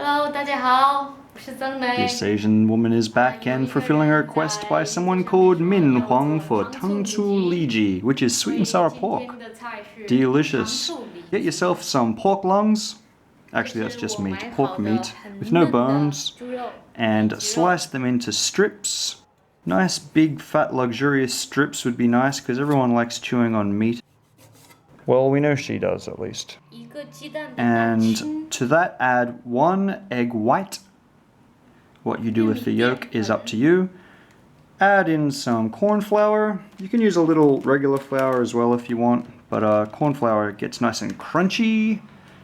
Hello，大家好，我是曾雷。 This Asian woman is back and fulfilling a request by someone called Min Huang for tangzu liji, which is sweet and sour pork. Delicious. Get yourself some pork lungs. Actually, that's just meat, pork meat, with no bones, and slice them into strips. Nice, big, fat, luxurious strips would be nice because everyone likes chewing on meat. Well, we know she does, at least. And to that, add 1 egg white. What you do with the yolk is up to you. Add in some corn flour. You can use a little regular flour as well if you want, but corn flour gets nice and crunchy.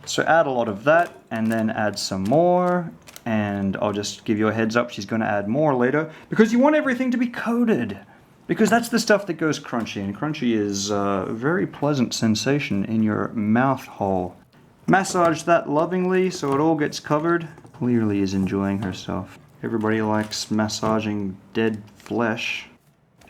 So add a lot of that, and then add some more. And I'll just give you a heads up, she's going to add more later, because you want everything to be coated. Because that's the stuff that goes crunchy, and crunchy is a very pleasant sensation in your mouth hole. Massage that lovingly so it all gets covered. Clearly is enjoying herself. Everybody likes massaging dead flesh.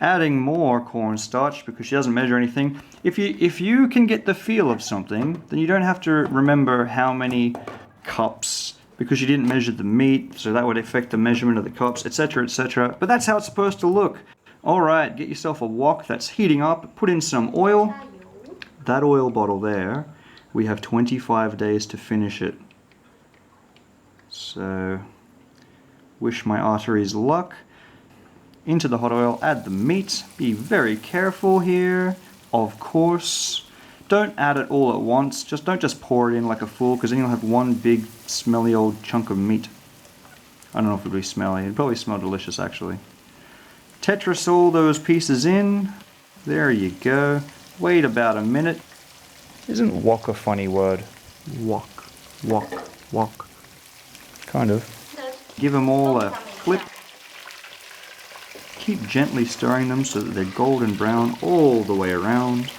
Adding more cornstarch because she doesn't measure anything. If you can get the feel of something, then you don't have to remember how many cups, because you didn't measure the meat, so that would affect the measurement of the cups, etc., etc. But that's how it's supposed to look. Alright, get yourself a wok that's heating up, put in some oil. That oil bottle there, we have 25 days to finish it. So, wish my arteries luck. Into the hot oil, add the meat. Be very careful here, of course. Don't add it all at once, don't just pour it in like a fool, because then you'll have one big smelly old chunk of meat. I don't know if it would be smelly, it'd probably smell delicious actually. Tetris all those pieces in. There you go. Wait about a minute. Isn't wok a funny word? Wok, wok, wok. Kind of. Give them all a flip. Keep gently stirring them so that they're golden brown all the way around.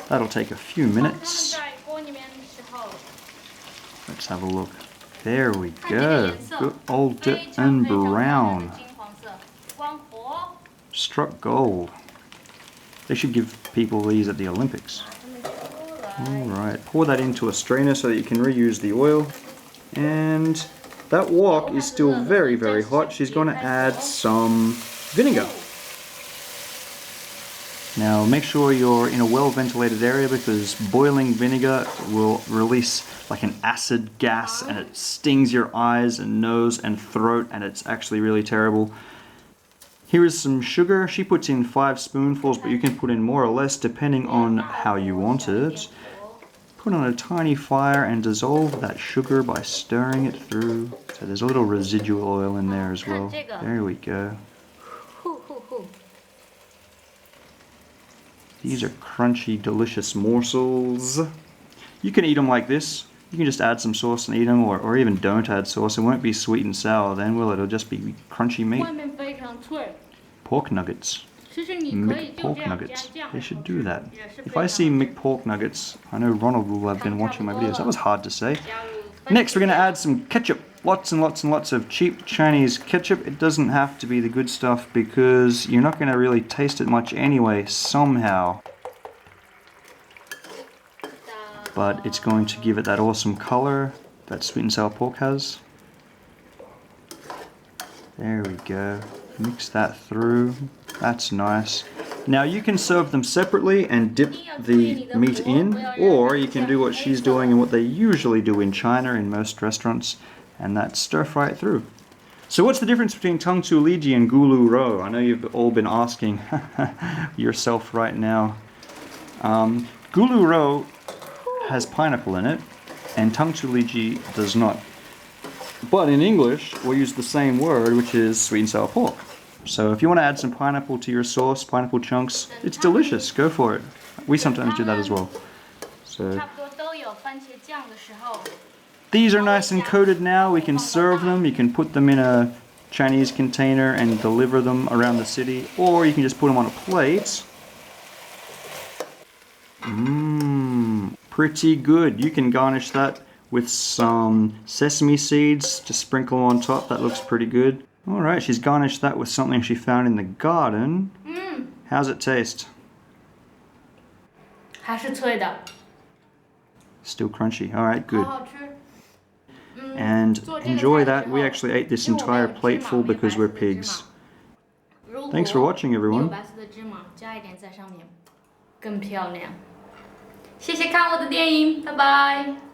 That'll take a few minutes. Let's have a look. There we go. Good old and brown. Struck gold. They should give people these at the Olympics. Alright, pour that into a strainer so that you can reuse the oil. And that wok is still very, very hot. She's going to add some vinegar. Now make sure you're in a well-ventilated area because boiling vinegar will release like an acid gas and it stings your eyes and nose and throat, and it's actually really terrible. Here is some sugar. She puts in 5 spoonfuls, but you can put in more or less depending on how you want it. Put on a tiny fire and dissolve that sugar by stirring it through. So there's a little residual oil in there as well. There we go. These are crunchy, delicious morsels. You can eat them like this. You can just add some sauce and eat them, or even don't add sauce. It won't be sweet and sour then, will it? It'll just be crunchy meat. Pork nuggets. Mick pork nuggets. They should do that. If I see Mick pork nuggets, I know Ronald will have been watching my videos. That was hard to say. Next, we're going to add some ketchup. Lots and lots and lots of cheap Chinese ketchup. It doesn't have to be the good stuff because you're not going to really taste it much anyway, somehow. But it's going to give it that awesome color that sweet and sour pork has. There we go. Mix that through. That's nice. Now you can serve them separately and dip the meat in, or you can do what she's doing and what they usually do in China in most restaurants, and that's stir fry it through. So what's the difference between tangzu liji and gulu ro? I know you've all been asking yourself right now. Gulu ro has pineapple in it, and tangzu liji does not. But in English, we use the same word, which is sweet and sour pork. So if you want to add some pineapple to your sauce, pineapple chunks, it's delicious. Go for it. We sometimes do that as well. So these are nice and coated now. We can serve them. You can put them in a Chinese container and deliver them around the city, or you can just put them on a plate. Pretty good. You can garnish that with some sesame seeds to sprinkle on top. That looks pretty good. Alright, she's garnished that with something she found in the garden. How's it taste? 还是脆的。 Still crunchy. Alright, good. and enjoy that. We actually ate this entire plate full because we're pigs. Thanks for watching, everyone. 白色的芝麻加一点在上面，更漂亮。谢谢看我的电影，拜拜。